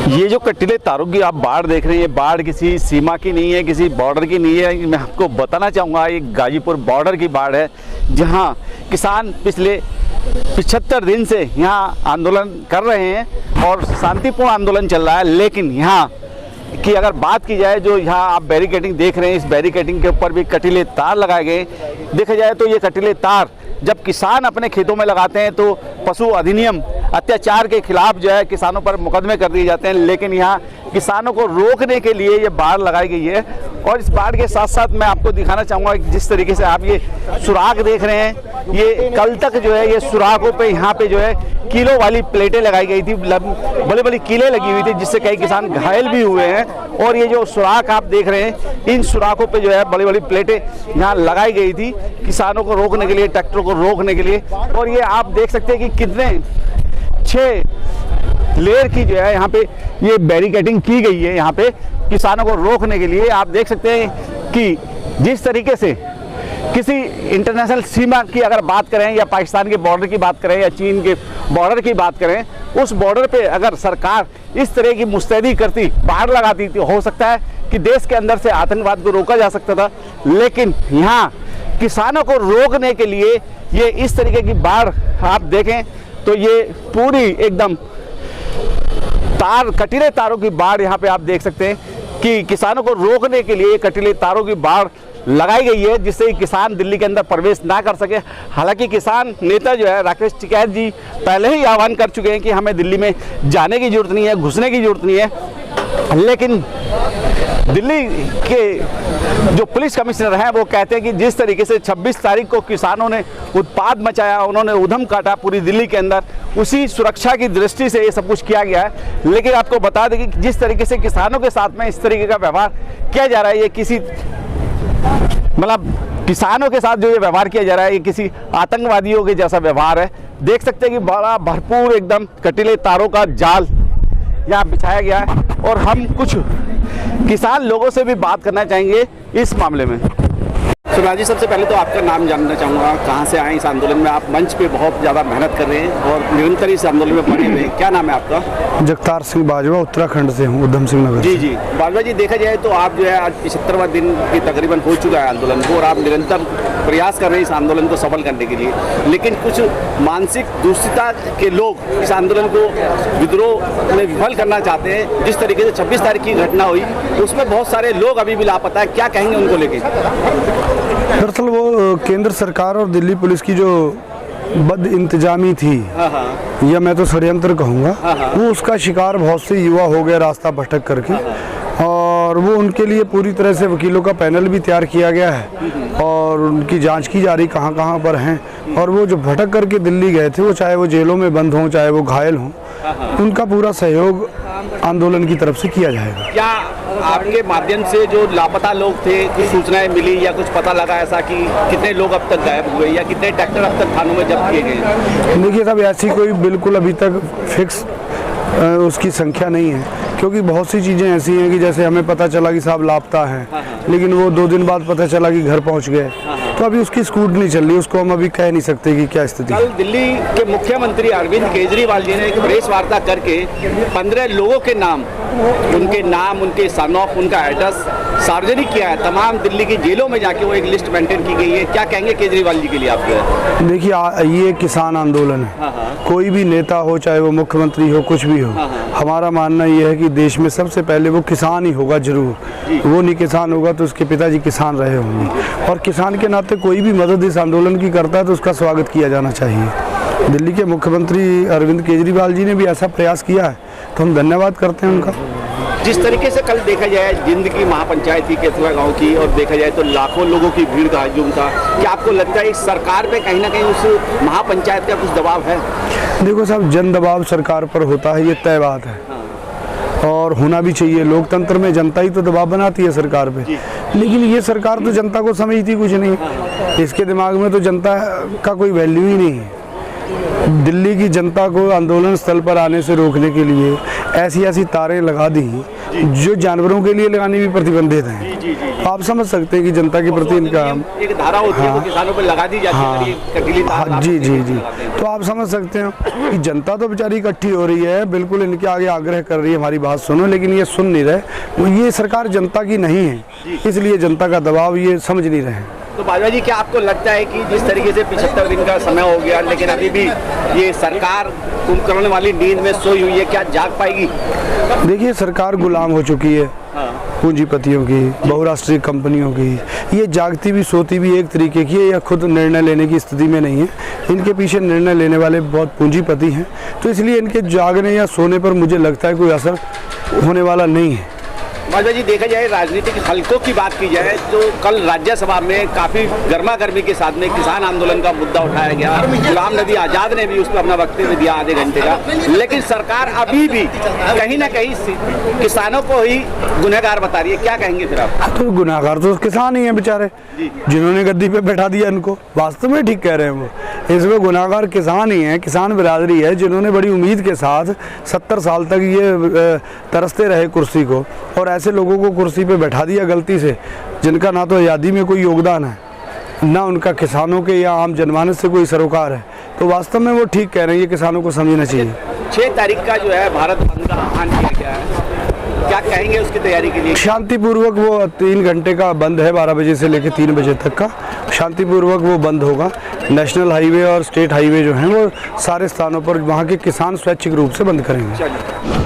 ये जो कटीले तारों की आप बाढ़ देख रहे हैं, ये बाढ़ किसी सीमा की नहीं है, किसी बॉर्डर की नहीं है। मैं आपको बताना चाहूँगा ये गाजीपुर बॉर्डर की बाढ़ है, जहाँ किसान पिछले 75 दिन से यहाँ आंदोलन कर रहे हैं और शांतिपूर्ण आंदोलन चल रहा है। लेकिन यहाँ की अगर बात की जाए, जो यहाँ आप बैरिकेडिंग देख रहे हैं, इस बैरिकेडिंग के ऊपर भी कटीले तार लगाए गए। देखा जाए तो ये कटीले तार जब किसान अपने खेतों में लगाते हैं तो पशु अधिनियम अत्याचार के खिलाफ जो है किसानों पर मुकदमे कर दिए जाते हैं। लेकिन यहाँ किसानों को रोकने के लिए ये बाड़ लगाई गई है। और इस बाड़ के साथ साथ मैं आपको दिखाना चाहूँगा कि जिस तरीके से आप ये सुराख देख रहे हैं, ये कल तक जो है ये सुराखों पे यहाँ पे जो है किलो वाली प्लेटें लगाई गई थी, बड़ी बड़ी कीलें लगी हुई थी, जिससे कई किसान घायल भी हुए हैं। और ये जो सुराख आप देख रहे हैं, इन सुराखों पे जो है बड़ी बड़ी प्लेटें यहाँ लगाई गई थी किसानों को रोकने के लिए, ट्रैक्टरों को रोकने के लिए। और ये आप देख सकते हैं कि कितने 6 लेयर की जो है यहाँ पे ये बैरिकेडिंग की गई है यहाँ पे किसानों को रोकने के लिए। आप देख सकते हैं कि जिस तरीके से किसी इंटरनेशनल सीमा की अगर बात करें, या पाकिस्तान के बॉर्डर की बात करें, या चीन के बॉर्डर की बात करें, उस बॉर्डर पे अगर सरकार इस तरह की मुस्तैदी करती, बाढ़ लगाती, तो हो सकता है कि देश के अंदर से आतंकवाद को रोका जा सकता था। लेकिन यहाँ किसानों को रोकने के लिए ये इस तरीके की बाढ़ आप देखें तो ये पूरी एकदम कटीले तारों की बाढ़ यहाँ पे आप देख सकते हैं कि किसानों को रोकने के लिए कटीले तारों की बाढ़ लगाई गई है, जिससे किसान दिल्ली के अंदर प्रवेश ना कर सके। हालांकि किसान नेता जो है राकेश टिकैत जी पहले ही आह्वान कर चुके हैं कि हमें दिल्ली में जाने की जरूरत नहीं है, घुसने की जरूरत नहीं है। लेकिन दिल्ली के जो पुलिस कमिश्नर हैं वो कहते हैं कि जिस तरीके से 26 तारीख को किसानों ने उत्पात मचाया, उन्होंने उधम काटा पूरी दिल्ली के अंदर, उसी सुरक्षा की दृष्टि से ये सब कुछ किया गया है। लेकिन आपको बता दें कि जिस तरीके से किसानों के साथ में इस तरीके का व्यवहार किया जा रहा है, ये किसी मतलब किसानों के साथ जो ये व्यवहार किया जा रहा है, ये किसी आतंकवादियों के जैसा व्यवहार है। देख सकते हैं कि बड़ा भरपूर एकदम कटीले तारों का जाल यहाँ बिछाया गया है। और हम कुछ किसान लोगों से भी बात करना चाहेंगे इस मामले में। सुना जी, सबसे पहले तो आपका नाम जानना चाहूँगा, कहाँ से आए इस आंदोलन में? आप मंच पे बहुत ज़्यादा मेहनत कर रहे हैं और निरंतर इस आंदोलन में बने हुए हैं। क्या नाम है आपका? जगतार सिंह बाजवा, उत्तराखंड से हूँ, उधम सिंह नगर। जी जी, बाजवा जी, देखा जाए तो आप जो है आज 75वां दिन की तकरीबन हो चुका है आंदोलन को, और आप निरंतर प्रयास कर रहे हैं इस आंदोलन को सफल करने के लिए। लेकिन कुछ मानसिक दुष्टता के लोग इस आंदोलन को विद्रोह में विफल करना चाहते हैं। जिस तरीके से 26 तारीख की घटना हुई उसमें बहुत सारे लोग अभी भी लापता है, क्या कहेंगे उनको लेके? दरअसल वो केंद्र सरकार और दिल्ली पुलिस की जो बद इंतजामी थी, या मैं तो षड्यंत्र कहूँगा, वो उसका शिकार बहुत से युवा हो गए रास्ता भटक करके। और वो उनके लिए पूरी तरह से वकीलों का पैनल भी तैयार किया गया है और उनकी जांच की जा रही कहाँ कहाँ पर हैं। और वो जो भटक करके दिल्ली गए थे, वो चाहे वो जेलों में बंद हों, चाहे वो घायल हों, उनका पूरा सहयोग आंदोलन की तरफ से किया जाएगा। क्या आपके माध्यम से जो लापता लोग थे कुछ सूचनाएं मिली या कुछ पता लगा ऐसा कि कितने लोग अब तक गायब हुए या कितने ट्रैक्टर अब तक थानों में जब्त किए गए? देखिए साहब, ऐसी कोई बिल्कुल अभी तक फिक्स उसकी संख्या नहीं है, क्योंकि बहुत सी चीज़ें ऐसी हैं कि जैसे हमें पता चला कि साहब लापता हैं, लेकिन वो 2 दिन बाद पता चला कि घर पहुंच गए। तो अभी उसकी स्क्रूटनी चल रही है, उसको हम अभी कह नहीं सकते कि क्या स्थिति। कल दिल्ली के मुख्यमंत्री अरविंद केजरीवाल जी ने एक प्रेस वार्ता करके 15 लोगों के नाम, उनके सन ऑफ, उनका एड्रेस सार्वजनिक किया है। तमाम दिल्ली की जेलों में जाके वो एक लिस्ट मेंटेन की गई है। क्या कहेंगे केजरीवाल जी के लिए आपके? देखिए, ये किसान आंदोलन है, कोई भी नेता हो, चाहे वो मुख्यमंत्री हो, कुछ भी हो, हमारा मानना ये है कि देश में सबसे पहले वो किसान ही होगा जरूर। वो नहीं किसान होगा तो उसके पिताजी किसान रहे होंगे, और किसान के नाते कोई भी मदद इस आंदोलन की करता है तो उसका स्वागत किया जाना चाहिए। दिल्ली के मुख्यमंत्री अरविंद केजरीवाल जी ने भी ऐसा प्रयास किया है तो हम धन्यवाद करते हैं उनका। जिस तरीके से कल देखा जाए जिंद की महापंचायत थी केतुआ गांव की, और देखा जाए तो लाखों लोगों की भीड़ का हजूम था, क्या आपको लगता है इस सरकार पे कहीं ना कहीं उस महापंचायत का कुछ दबाव है? देखो साहब, जन दबाव सरकार पर होता है, ये तय बात है और होना भी चाहिए। लोकतंत्र में जनता ही तो दबाव बनाती है सरकार पे, लेकिन ये सरकार तो जनता को समझती कुछ नहीं, इसके दिमाग में तो जनता का कोई वैल्यू ही नहीं है। दिल्ली की जनता को आंदोलन स्थल पर आने से रोकने के लिए ऐसी तारें लगा दी जो जानवरों के लिए लगानी भी प्रतिबंधित हैं। तो आप समझ सकते हैं कि जनता के प्रति इनका एक धारा होती है वो किसानों पर लगा दी जाती है, ये कटीली तार हाँ, आप जी किसी जी को जी लगाते हैं। तो आप समझ सकते हैं कि जनता तो बेचारी इकट्ठी हो रही है, बिल्कुल इनके आगे आग्रह कर रही है हमारी बात सुनो, लेकिन ये सुन नहीं रहे। वो ये सरकार जनता की नहीं है, इसलिए जनता का दबाव ये समझ नहीं रहे हैं। तो बाजवा जी, क्या आपको लगता है कि जिस तरीके से 75 दिन का समय हो गया लेकिन अभी भी ये सरकार कुंभकर्ण वाली नींद में सोई हुई है, क्या जाग पाएगी? देखिए, सरकार गुलाम हो चुकी है पूंजीपतियों की, बहुराष्ट्रीय कंपनियों की। ये जागती भी सोती भी एक तरीके की है, या खुद निर्णय लेने की स्थिति में नहीं है। इनके पीछे निर्णय लेने वाले बहुत पूंजीपति हैं, तो इसलिए इनके जागने या सोने पर मुझे लगता है कोई असर होने वाला नहीं है। बाजवा जी, देखा जाए राजनीतिक हलकों की बात की जाए तो कल राज्यसभा में काफी गर्मा गर्मी के साथ में किसान आंदोलन का मुद्दा उठाया गया। गुलाम नबी आजाद ने भी उस पर अपना वक्तव्य दिया आधे घंटे का, लेकिन सरकार अभी भी कहीं ना कहीं किसानों को ही गुनहगार बता रही है। क्या कहेंगे फिर आप? तो गुनाहगार तो किसान ही हैं बेचारे, जिन्होंने गद्दी पे बैठा दिया इनको। वास्तव में ठीक कह रहे हैं वो, इसमें गुनाहगार किसान ही हैं, किसान बिरादरी है, जिन्होंने बड़ी उम्मीद के साथ 70 साल तक ये तरसते रहे कुर्सी को, और ऐसे लोगों को कुर्सी पे बैठा दिया गलती से, जिनका ना तो आज़ादी में कोई योगदान है, ना उनका किसानों के या आम जनमानस से कोई सरोकार है। तो वास्तव में वो ठीक कह रहे हैं, ये किसानों को समझना चाहिए। 6 तारीख का जो है भारत बंद का आह्वान किया गया है, क्या कहेंगे उसकी तैयारी के लिए? शांतिपूर्वक वो 3 घंटे का बंद है, 12 बजे से लेकर 3 बजे तक का शांतिपूर्वक वो बंद होगा। नेशनल हाईवे और स्टेट हाईवे जो हैं वो सारे स्थानों पर वहाँ के किसान स्वैच्छिक रूप से बंद करेंगे। चलिए।